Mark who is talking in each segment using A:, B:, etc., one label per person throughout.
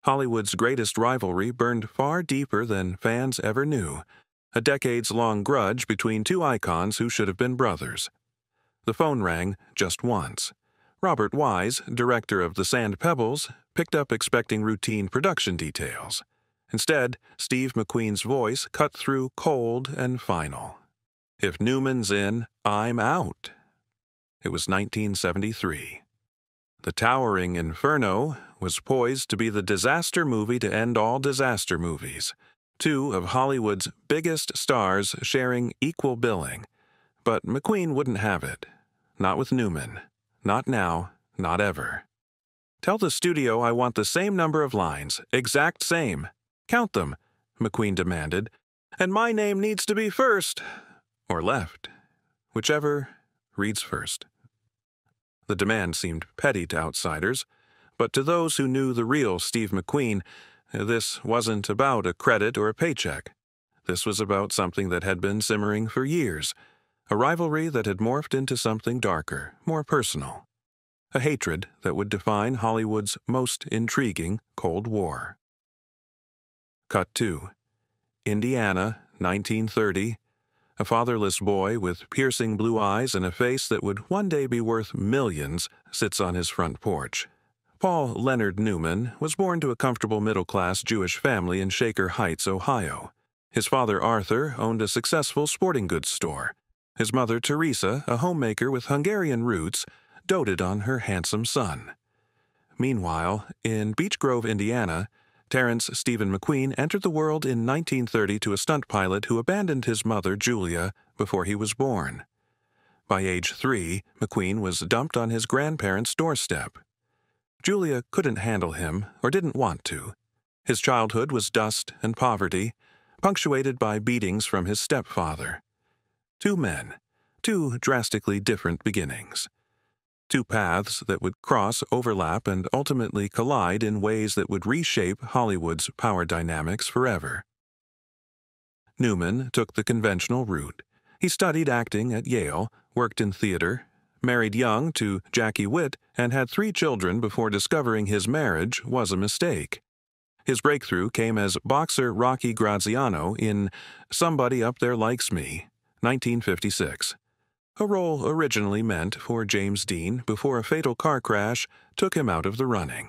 A: Hollywood's greatest rivalry burned far deeper than fans ever knew, a decades-long grudge between two icons who should have been brothers. The phone rang just once. Robert Wise, director of The Sand Pebbles, picked up expecting routine production details. Instead, Steve McQueen's voice cut through cold and final. "If Newman's in, I'm out." It was 1973. The towering Inferno was poised to be the disaster movie to end all disaster movies, two of Hollywood's biggest stars sharing equal billing. But McQueen wouldn't have it. Not with Newman. Not now, not ever. "Tell the studio I want the same number of lines, exact same. Count them," McQueen demanded. "And my name needs to be first." Or left. Whichever reads first. The demand seemed petty to outsiders, but to those who knew the real Steve McQueen, this wasn't about a credit or a paycheck. This was about something that had been simmering for years, a rivalry that had morphed into something darker, more personal. A hatred that would define Hollywood's most intriguing Cold War. Cut 2. Indiana, 1930. A fatherless boy with piercing blue eyes and a face that would one day be worth millions sits on his front porch. Paul Leonard Newman was born to a comfortable middle-class Jewish family in Shaker Heights, Ohio. His father, Arthur, owned a successful sporting goods store. His mother, Teresa, a homemaker with Hungarian roots, doted on her handsome son. Meanwhile, in Beech Grove, Indiana, Terrence Stephen McQueen entered the world in 1930 to a stunt pilot who abandoned his mother, Julia, before he was born. By age 3, McQueen was dumped on his grandparents' doorstep. Julia couldn't handle him, or didn't want to. His childhood was dust and poverty, punctuated by beatings from his stepfather. Two men, two drastically different beginnings. Two paths that would cross, overlap, and ultimately collide in ways that would reshape Hollywood's power dynamics forever. Newman took the conventional route. He studied acting at Yale, worked in theater, married young to Jackie Witt, and had 3 children before discovering his marriage was a mistake. His breakthrough came as boxer Rocky Graziano in Somebody Up There Likes Me, 1956. A role originally meant for James Dean before a fatal car crash took him out of the running.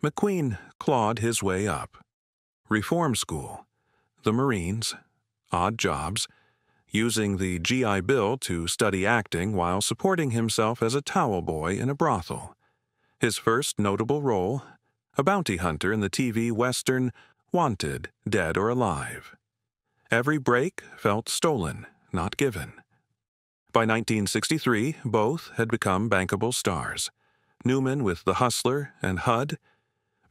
A: McQueen clawed his way up. Reform school, the Marines, odd jobs, using the GI Bill to study acting while supporting himself as a towel boy in a brothel. His first notable role, a bounty hunter in the TV Western Wanted, Dead or Alive. Every break felt stolen, not given. By 1963, both had become bankable stars. Newman with The Hustler and HUD,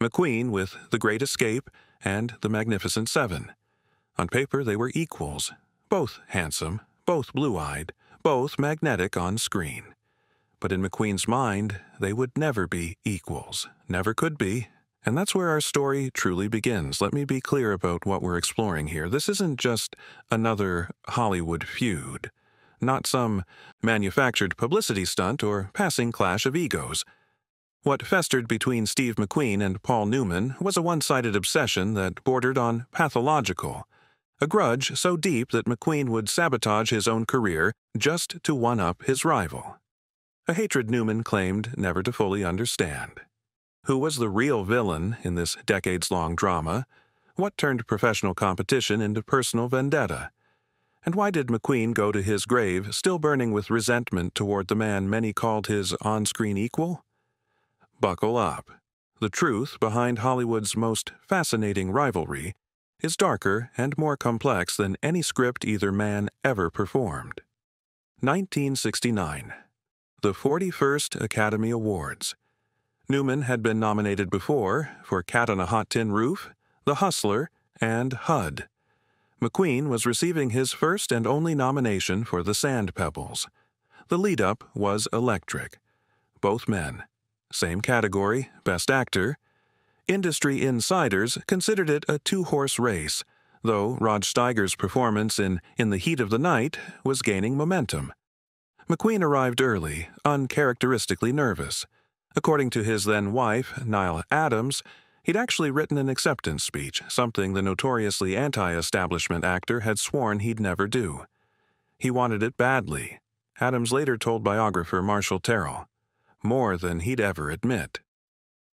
A: McQueen with The Great Escape and The Magnificent Seven. On paper, they were equals, both handsome, both blue-eyed, both magnetic on screen. But in McQueen's mind, they would never be equals, never could be. And that's where our story truly begins. Let me be clear about what we're exploring here. This isn't just another Hollywood feud. Not some manufactured publicity stunt or passing clash of egos. What festered between Steve McQueen and Paul Newman was a one-sided obsession that bordered on pathological, a grudge so deep that McQueen would sabotage his own career just to one-up his rival. A hatred Newman claimed never to fully understand. Who was the real villain in this decades-long drama? What turned professional competition into personal vendetta? And why did McQueen go to his grave still burning with resentment toward the man many called his on-screen equal? Buckle up. The truth behind Hollywood's most fascinating rivalry is darker and more complex than any script either man ever performed. 1969. The 41st Academy Awards. Newman had been nominated before for Cat on a Hot Tin Roof, The Hustler, and HUD. McQueen was receiving his first and only nomination for The Sand Pebbles. The lead-up was electric. Both men. Same category, Best Actor. Industry insiders considered it a 2-horse race, though Rod Steiger's performance in the Heat of the Night was gaining momentum. McQueen arrived early, uncharacteristically nervous. According to his then-wife, Nile Adams, He'd actually written an acceptance speech, something the notoriously anti-establishment actor had sworn he'd never do. He wanted it badly, Adams later told biographer Marshall Terrell, more than he'd ever admit.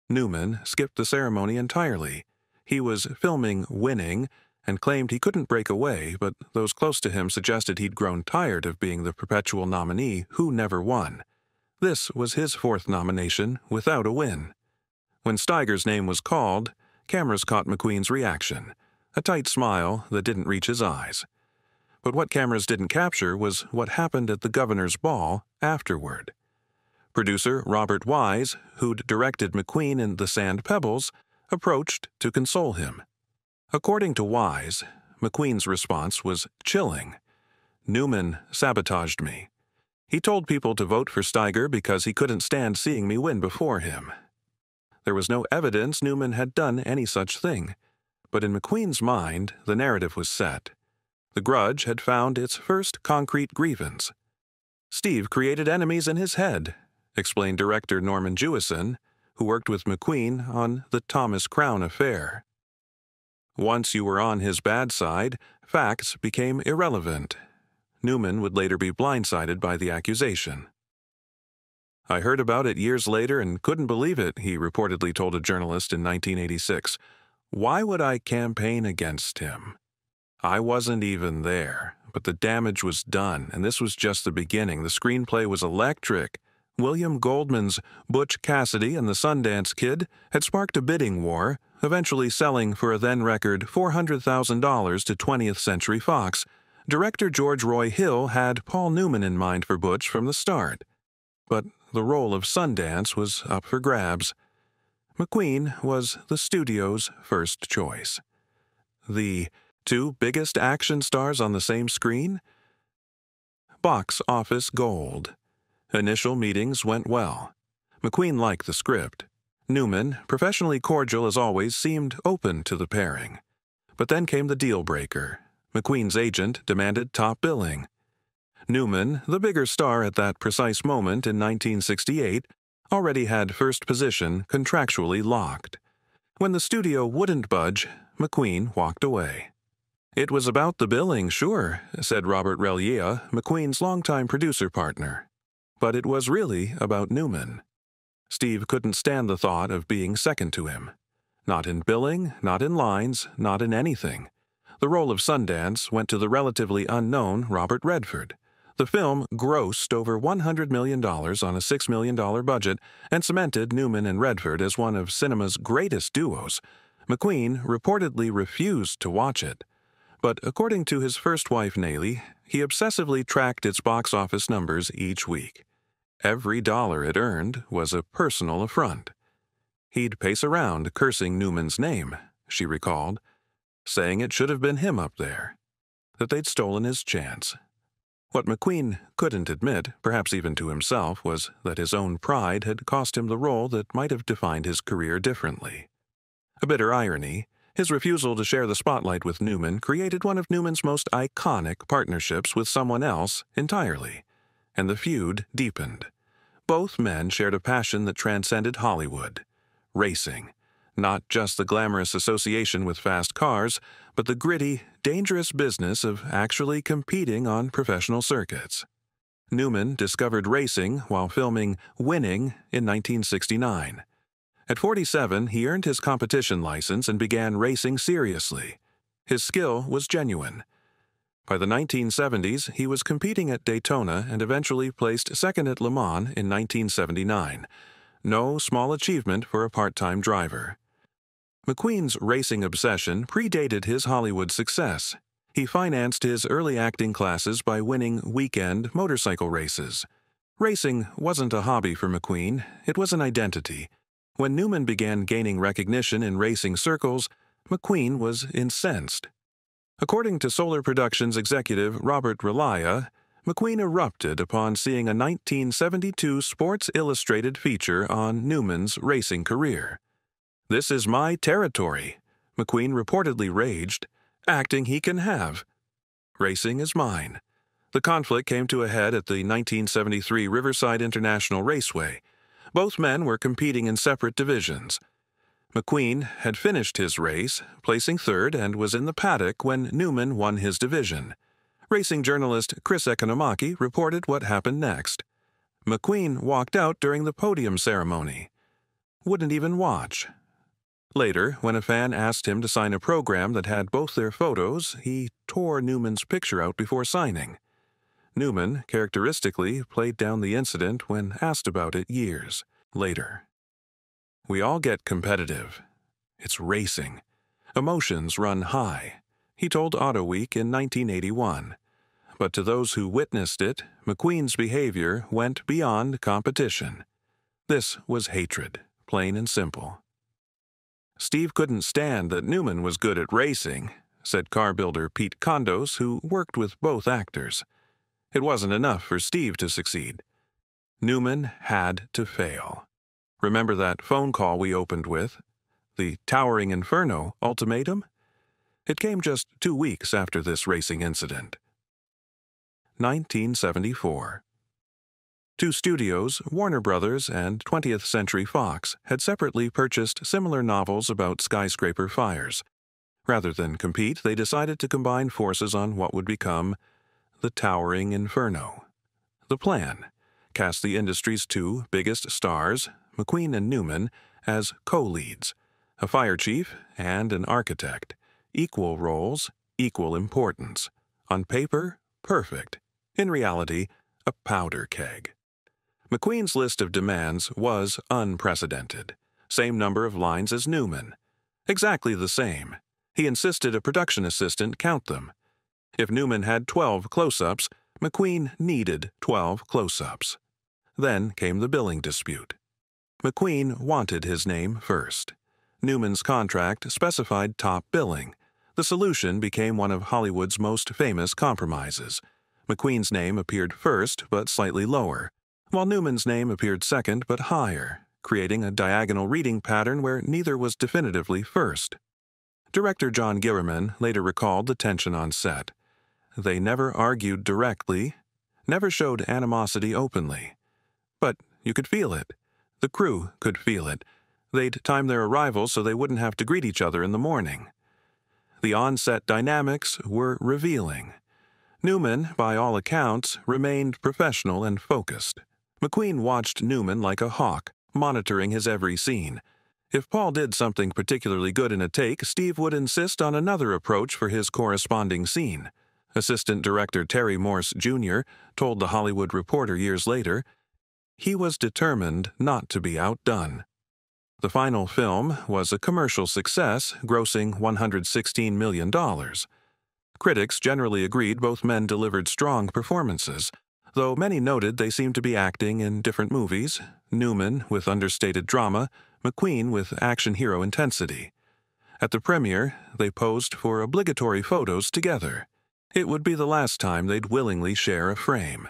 A: Newman skipped the ceremony entirely. He was filming Winning and claimed he couldn't break away, but those close to him suggested he'd grown tired of being the perpetual nominee who never won. This was his fourth nomination without a win. When Steiger's name was called, cameras caught McQueen's reaction, a tight smile that didn't reach his eyes. But what cameras didn't capture was what happened at the governor's ball afterward. Producer Robert Wise, who'd directed McQueen in The Sand Pebbles, approached to console him. According to Wise, McQueen's response was chilling. "Newman sabotaged me. He told people to vote for Steiger because he couldn't stand seeing me win before him." There was no evidence Newman had done any such thing, but in McQueen's mind, the narrative was set. The grudge had found its first concrete grievance. "Steve created enemies in his head," explained director Norman Jewison, who worked with McQueen on the Thomas Crown affair. Once you were on his bad side, facts became irrelevant. Newman would later be blindsided by the accusation. "I heard about it years later and couldn't believe it," he reportedly told a journalist in 1986. "Why would I campaign against him? I wasn't even there, but the damage was done, and this was just the beginning. The screenplay was electric. William Goldman's Butch Cassidy and the Sundance Kid had sparked a bidding war, eventually selling for a then-record $400,000 to 20th Century Fox. Director George Roy Hill had Paul Newman in mind for Butch from the start. But the role of Sundance was up for grabs. McQueen was the studio's first choice. The two biggest action stars on the same screen? Box office gold. Initial meetings went well. McQueen liked the script. Newman, professionally cordial as always, seemed open to the pairing. But then came the deal-breaker. McQueen's agent demanded top billing. Newman, the bigger star at that precise moment in 1968, already had first position contractually locked. When the studio wouldn't budge, McQueen walked away. "It was about the billing, sure," said Robert Relia, McQueen's longtime producer partner. "But it was really about Newman." Steve couldn't stand the thought of being second to him. Not in billing, not in lines, not in anything. The role of Sundance went to the relatively unknown Robert Redford. The film grossed over $100 million on a $6 million budget and cemented Newman and Redford as one of cinema's greatest duos. McQueen reportedly refused to watch it. But according to his first wife, Naley, he obsessively tracked its box office numbers each week. Every dollar it earned was a personal affront. He'd pace around cursing Newman's name, she recalled, saying it should have been him up there, that they'd stolen his chance. What McQueen couldn't admit, perhaps even to himself, was that his own pride had cost him the role that might have defined his career differently. A bitter irony, his refusal to share the spotlight with Newman created one of Newman's most iconic partnerships with someone else entirely, and the feud deepened. Both men shared a passion that transcended Hollywood: racing. Not just the glamorous association with fast cars, but the gritty, dangerous business of actually competing on professional circuits. Newman discovered racing while filming Winning in 1969. At 47, he earned his competition license and began racing seriously. His skill was genuine. By the 1970s, he was competing at Daytona and eventually placed second at Le Mans in 1979. No small achievement for a part-time driver. McQueen's racing obsession predated his Hollywood success. He financed his early acting classes by winning weekend motorcycle races. Racing wasn't a hobby for McQueen, it was an identity. When Newman began gaining recognition in racing circles, McQueen was incensed. According to Solar Productions executive Robert Relia, McQueen erupted upon seeing a 1972 Sports Illustrated feature on Newman's racing career. "This is my territory," McQueen reportedly raged. "Acting he can have. Racing is mine." The conflict came to a head at the 1973 Riverside International Raceway. Both men were competing in separate divisions. McQueen had finished his race, placing third, and was in the paddock when Newman won his division. Racing journalist Chris Economaki reported what happened next. McQueen walked out during the podium ceremony. Wouldn't even watch. Later, when a fan asked him to sign a program that had both their photos, he tore Newman's picture out before signing. Newman, characteristically, played down the incident when asked about it years later. We all get competitive. It's racing. Emotions run high, he told AutoWeek in 1981. But to those who witnessed it, McQueen's behavior went beyond competition. This was hatred, plain and simple. Steve couldn't stand that Newman was good at racing, said car builder Pete Condos, who worked with both actors. It wasn't enough for Steve to succeed. Newman had to fail. Remember that phone call we opened with? The Towering Inferno ultimatum? It came just 2 weeks after this racing incident. 1974. Two studios, Warner Brothers and 20th Century Fox, had separately purchased similar novels about skyscraper fires. Rather than compete, they decided to combine forces on what would become The Towering Inferno. The plan: cast the industry's two biggest stars, McQueen and Newman, as co-leads, a fire chief and an architect. Equal roles, equal importance. On paper, perfect. In reality, a powder keg. McQueen's list of demands was unprecedented. Same number of lines as Newman. Exactly the same. He insisted a production assistant count them. If Newman had 12 close-ups, McQueen needed 12 close-ups. Then came the billing dispute. McQueen wanted his name first. Newman's contract specified top billing. The solution became one of Hollywood's most famous compromises. McQueen's name appeared first but slightly lower, while Newman's name appeared second but higher, creating a diagonal reading pattern where neither was definitively first. Director John Gillerman later recalled the tension on set. They never argued directly, never showed animosity openly. But you could feel it. The crew could feel it. They'd time their arrivals so they wouldn't have to greet each other in the morning. The on-set dynamics were revealing. Newman, by all accounts, remained professional and focused. McQueen watched Newman like a hawk, monitoring his every scene. If Paul did something particularly good in a take, Steve would insist on another approach for his corresponding scene. Assistant director Terry Morse, Jr. told The Hollywood Reporter years later, he was determined not to be outdone. The final film was a commercial success, grossing $116 million. Critics generally agreed both men delivered strong performances, though many noted they seemed to be acting in different movies, Newman with understated drama, McQueen with action hero intensity. At the premiere, they posed for obligatory photos together. It would be the last time they'd willingly share a frame.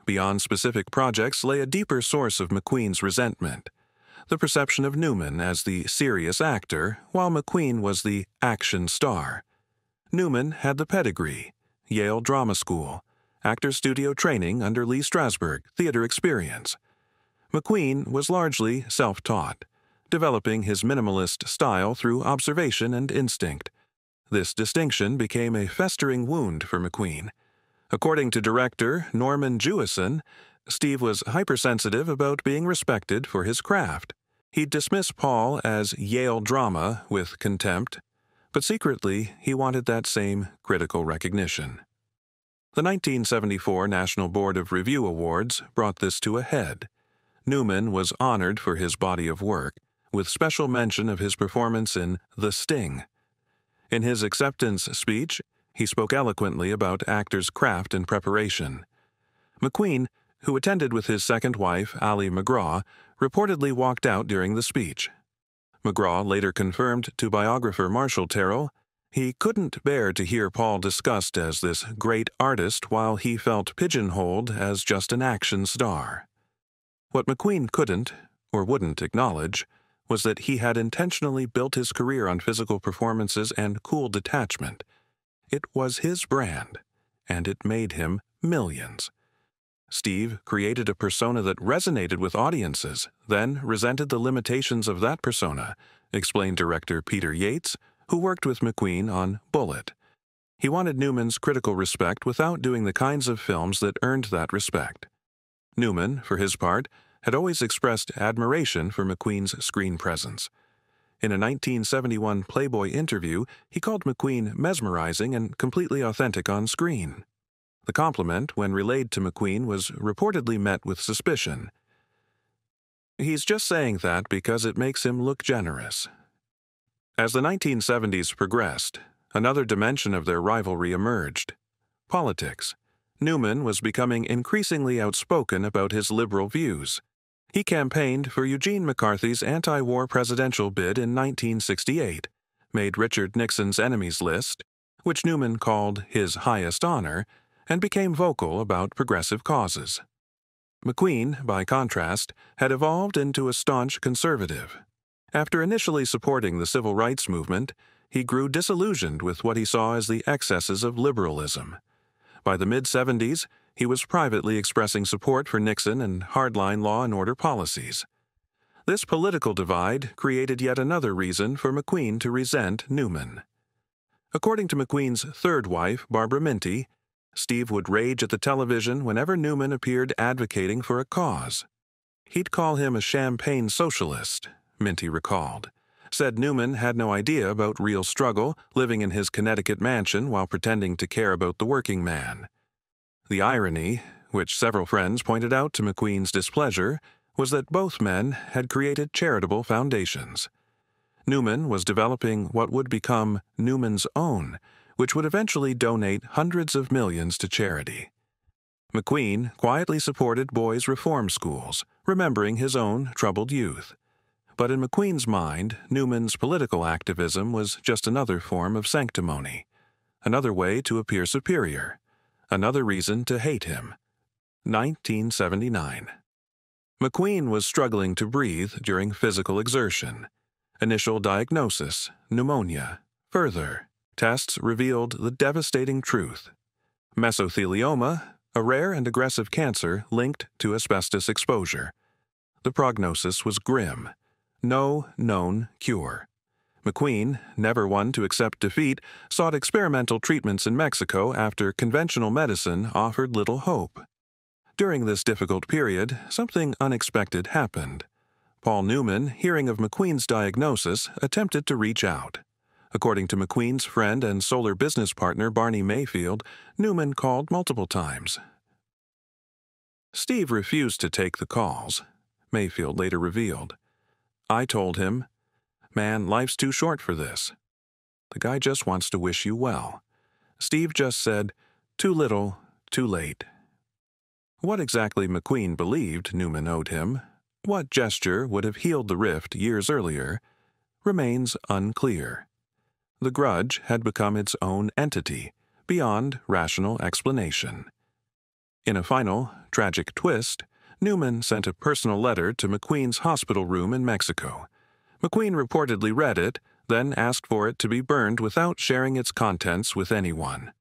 A: Beyond specific projects lay a deeper source of McQueen's resentment: the perception of Newman as the serious actor, while McQueen was the action star. Newman had the pedigree, Yale Drama School, actor studio training under Lee Strasberg, theater experience. McQueen was largely self-taught, developing his minimalist style through observation and instinct. This distinction became a festering wound for McQueen. According to director Norman Jewison, Steve was hypersensitive about being respected for his craft. He'd dismiss Paul as Yale drama with contempt, but secretly he wanted that same critical recognition. The 1974 National Board of Review Awards brought this to a head. Newman was honored for his body of work, with special mention of his performance in The Sting. In his acceptance speech, he spoke eloquently about actors' craft and preparation. McQueen, who attended with his second wife, Ali McGraw, reportedly walked out during the speech. McGraw later confirmed to biographer Marshall Terrell he couldn't bear to hear Paul discussed as this great artist while he felt pigeonholed as just an action star. What McQueen couldn't, or wouldn't acknowledge, was that he had intentionally built his career on physical performances and cool detachment. It was his brand, and it made him millions. Steve created a persona that resonated with audiences, then resented the limitations of that persona, explained director Peter Yates, who worked with McQueen on Bullet. He wanted Newman's critical respect without doing the kinds of films that earned that respect. Newman, for his part, had always expressed admiration for McQueen's screen presence. In a 1971 Playboy interview, he called McQueen mesmerizing and completely authentic on screen. The compliment, when relayed to McQueen, was reportedly met with suspicion. He's just saying that because it makes him look generous. As the 1970s progressed, another dimension of their rivalry emerged: politics. Newman was becoming increasingly outspoken about his liberal views. He campaigned for Eugene McCarthy's anti-war presidential bid in 1968, made Richard Nixon's enemies list, which Newman called his highest honor, and became vocal about progressive causes. McQueen, by contrast, had evolved into a staunch conservative. After initially supporting the civil rights movement, he grew disillusioned with what he saw as the excesses of liberalism. By the mid-70s, he was privately expressing support for Nixon and hardline law and order policies. This political divide created yet another reason for McQueen to resent Newman. According to McQueen's third wife, Barbara Minty, Steve would rage at the television whenever Newman appeared advocating for a cause. He'd call him a champagne socialist, Minty recalled. Said Newman had no idea about real struggle, living in his Connecticut mansion while pretending to care about the working man. The irony, which several friends pointed out to McQueen's displeasure, was that both men had created charitable foundations. Newman was developing what would become Newman's Own, which would eventually donate hundreds of millions to charity. McQueen quietly supported boys' reform schools, remembering his own troubled youth. But in McQueen's mind, Newman's political activism was just another form of sanctimony, another way to appear superior, another reason to hate him. 1979. McQueen was struggling to breathe during physical exertion. Initial diagnosis: pneumonia. Further, tests revealed the devastating truth: mesothelioma, a rare and aggressive cancer linked to asbestos exposure. The prognosis was grim. No known cure. McQueen, never one to accept defeat, sought experimental treatments in Mexico after conventional medicine offered little hope. During this difficult period, something unexpected happened. Paul Newman, hearing of McQueen's diagnosis, attempted to reach out. According to McQueen's friend and solar business partner Barney Mayfield, Newman called multiple times. Steve refused to take the calls, Mayfield later revealed. I told him, "Man, life's too short for this. The guy just wants to wish you well." Steve just said, "Too little, too late." What exactly McQueen believed Newman owed him, what gesture would have healed the rift years earlier, remains unclear. The grudge had become its own entity, beyond rational explanation. In a final, tragic twist, Newman sent a personal letter to McQueen's hospital room in Mexico. McQueen reportedly read it, then asked for it to be burned without sharing its contents with anyone.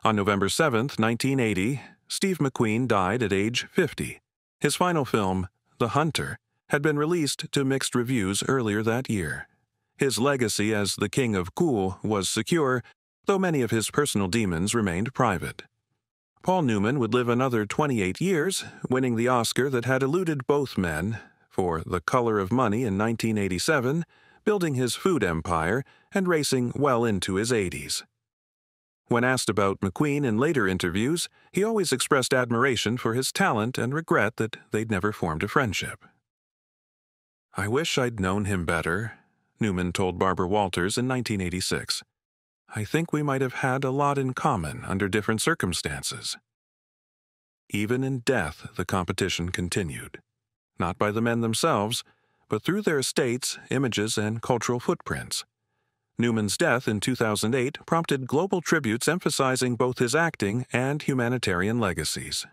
A: On November 7, 1980, Steve McQueen died at age 50. His final film, The Hunter, had been released to mixed reviews earlier that year. His legacy as the King of Cool was secure, though many of his personal demons remained private. Paul Newman would live another 28 years, winning the Oscar that had eluded both men for The Color of Money in 1987, building his food empire, and racing well into his 80s. When asked about McQueen in later interviews, he always expressed admiration for his talent and regret that they'd never formed a friendship. "I wish I'd known him better," Newman told Barbara Walters in 1986. "I think we might have had a lot in common under different circumstances." Even in death, the competition continued. Not by the men themselves, but through their estates, images, and cultural footprints. Newman's death in 2008 prompted global tributes emphasizing both his acting and humanitarian legacies.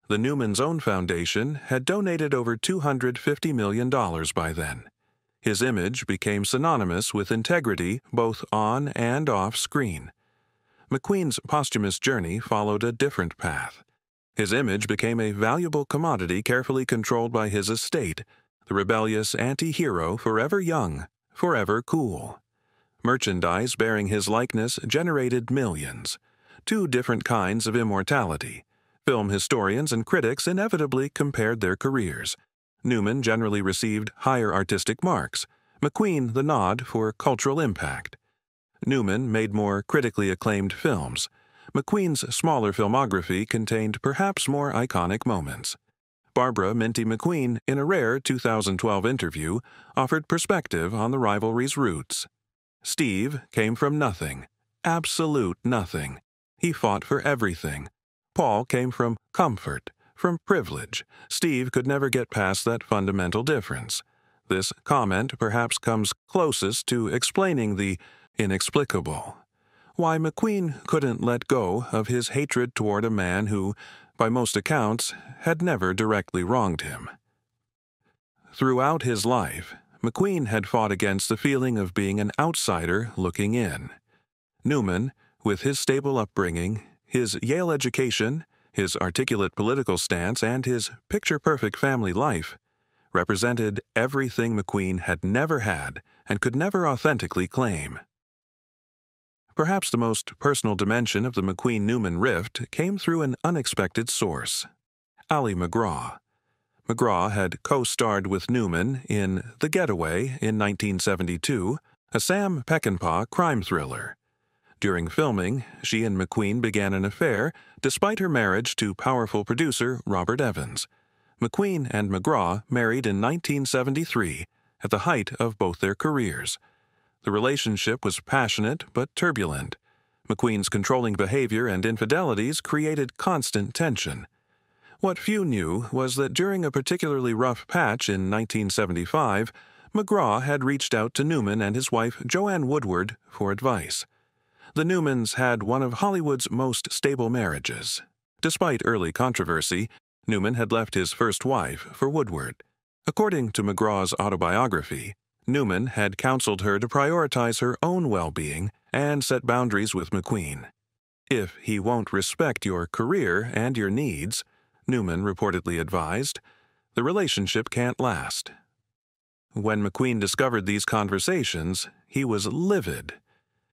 A: The Newman's Own Foundation had donated over $250 million by then. His image became synonymous with integrity both on and off screen. McQueen's posthumous journey followed a different path. His image became a valuable commodity carefully controlled by his estate, the rebellious anti-hero forever young, forever cool. Merchandise bearing his likeness generated millions. Two different kinds of immortality. Film historians and critics inevitably compared their careers. Newman generally received higher artistic marks, McQueen the nod for cultural impact. Newman made more critically acclaimed films. McQueen's smaller filmography contained perhaps more iconic moments. Barbara Minty McQueen, in a rare 2012 interview, offered perspective on the rivalry's roots. Steve came from nothing, absolute nothing. He fought for everything. Paul came from comfort, from privilege. Steve could never get past that fundamental difference. This comment perhaps comes closest to explaining the inexplicable. Why McQueen couldn't let go of his hatred toward a man who, by most accounts, had never directly wronged him. Throughout his life, McQueen had fought against the feeling of being an outsider looking in. Newman, with his stable upbringing, his Yale education, his articulate political stance, and his picture-perfect family life, represented everything McQueen had never had and could never authentically claim. Perhaps the most personal dimension of the McQueen-Newman rift came through an unexpected source: Ali MacGraw. MacGraw had co-starred with Newman in The Getaway in 1972, a Sam Peckinpah crime thriller. During filming, she and McQueen began an affair despite her marriage to powerful producer Robert Evans. McQueen and MacGraw married in 1973, at the height of both their careers. The relationship was passionate but turbulent. McQueen's controlling behavior and infidelities created constant tension. What few knew was that during a particularly rough patch in 1975, MacGraw had reached out to Newman and his wife Joanne Woodward for advice. The Newmans had one of Hollywood's most stable marriages. Despite early controversy, Newman had left his first wife for Woodward. According to MacGraw's autobiography, Newman had counseled her to prioritize her own well-being and set boundaries with McQueen. "If he won't respect your career and your needs," Newman reportedly advised, "the relationship can't last." When McQueen discovered these conversations, he was livid.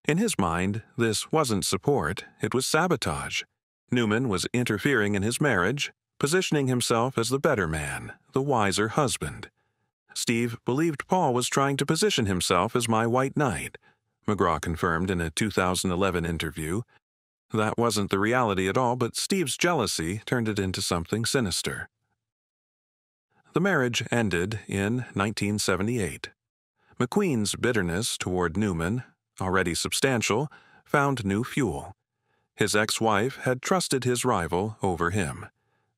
A: In his mind, this wasn't support, it was sabotage. Newman was interfering in his marriage, positioning himself as the better man, the wiser husband. "Steve believed Paul was trying to position himself as my white knight," MacGraw confirmed in a 2011 interview. That wasn't the reality at all, but Steve's jealousy turned it into something sinister. The marriage ended in 1978. McQueen's bitterness toward Newman, already substantial, found new fuel. His ex-wife had trusted his rival over him.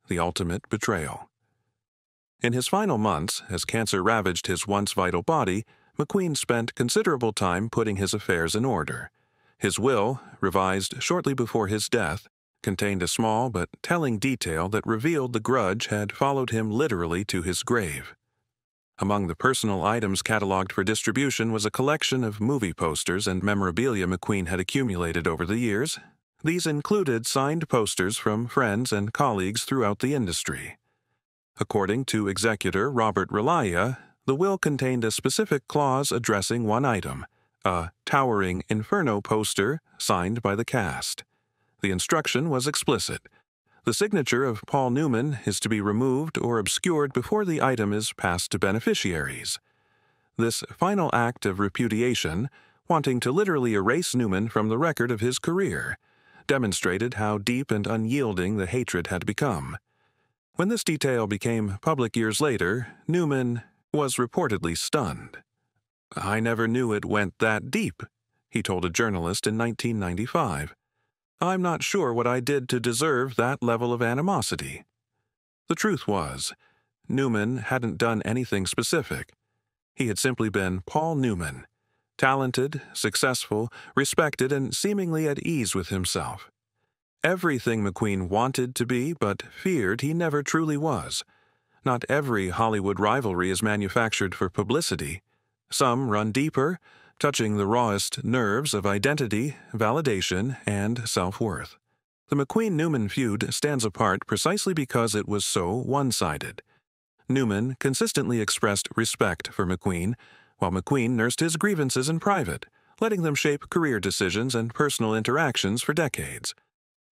A: The ultimate betrayal. In his final months, as cancer ravaged his once vital body, McQueen spent considerable time putting his affairs in order. His will, revised shortly before his death, contained a small but telling detail that revealed the grudge had followed him literally to his grave. Among the personal items cataloged for distribution was a collection of movie posters and memorabilia McQueen had accumulated over the years. These included signed posters from friends and colleagues throughout the industry. According to executor Robert Relia, the will contained a specific clause addressing one item, a towering Inferno poster signed by the cast. The instruction was explicit. The signature of Paul Newman is to be removed or obscured before the item is passed to beneficiaries. This final act of repudiation, wanting to literally erase Newman from the record of his career, demonstrated how deep and unyielding the hatred had become. When this detail became public years later, Newman was reportedly stunned. "I never knew it went that deep," he told a journalist in 1995. "I'm not sure what I did to deserve that level of animosity." The truth was, Newman hadn't done anything specific. He had simply been Paul Newman, talented, successful, respected, and seemingly at ease with himself. Everything McQueen wanted to be but feared he never truly was. Not every Hollywood rivalry is manufactured for publicity. Some run deeper, touching the rawest nerves of identity, validation, and self-worth. The McQueen-Newman feud stands apart precisely because it was so one-sided. Newman consistently expressed respect for McQueen, while McQueen nursed his grievances in private, letting them shape career decisions and personal interactions for decades.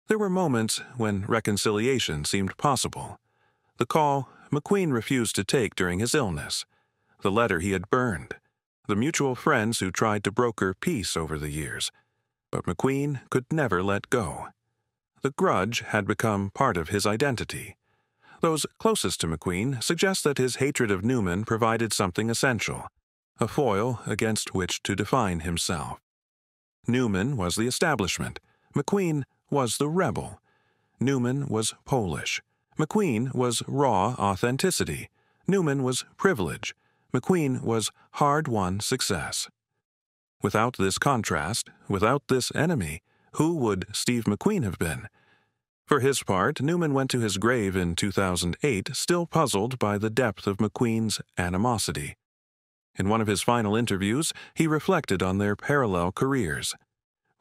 A: There were moments when reconciliation seemed possible. The call McQueen refused to take during his illness, the letter he had burned, the mutual friends who tried to broker peace over the years. But McQueen could never let go. The grudge had become part of his identity. Those closest to McQueen suggest that his hatred of Newman provided something essential, a foil against which to define himself. Newman was the establishment. McQueen was the rebel. Newman was Polish. McQueen was raw authenticity. Newman was privilege. McQueen was hard-won success. Without this contrast, without this enemy, who would Steve McQueen have been? For his part, Newman went to his grave in 2008 still puzzled by the depth of McQueen's animosity. In one of his final interviews, he reflected on their parallel careers.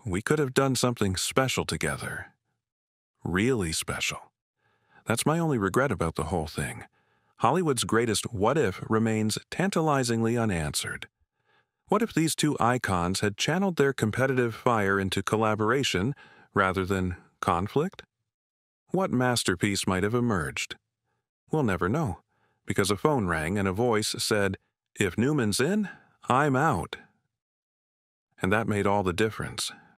A: We could have done something special together. Really special. That's my only regret about the whole thing. Hollywood's greatest what-if remains tantalizingly unanswered. What if these two icons had channeled their competitive fire into collaboration rather than conflict? What masterpiece might have emerged? We'll never know, because a phone rang and a voice said, "If Newman's in, I'm out." And that made all the difference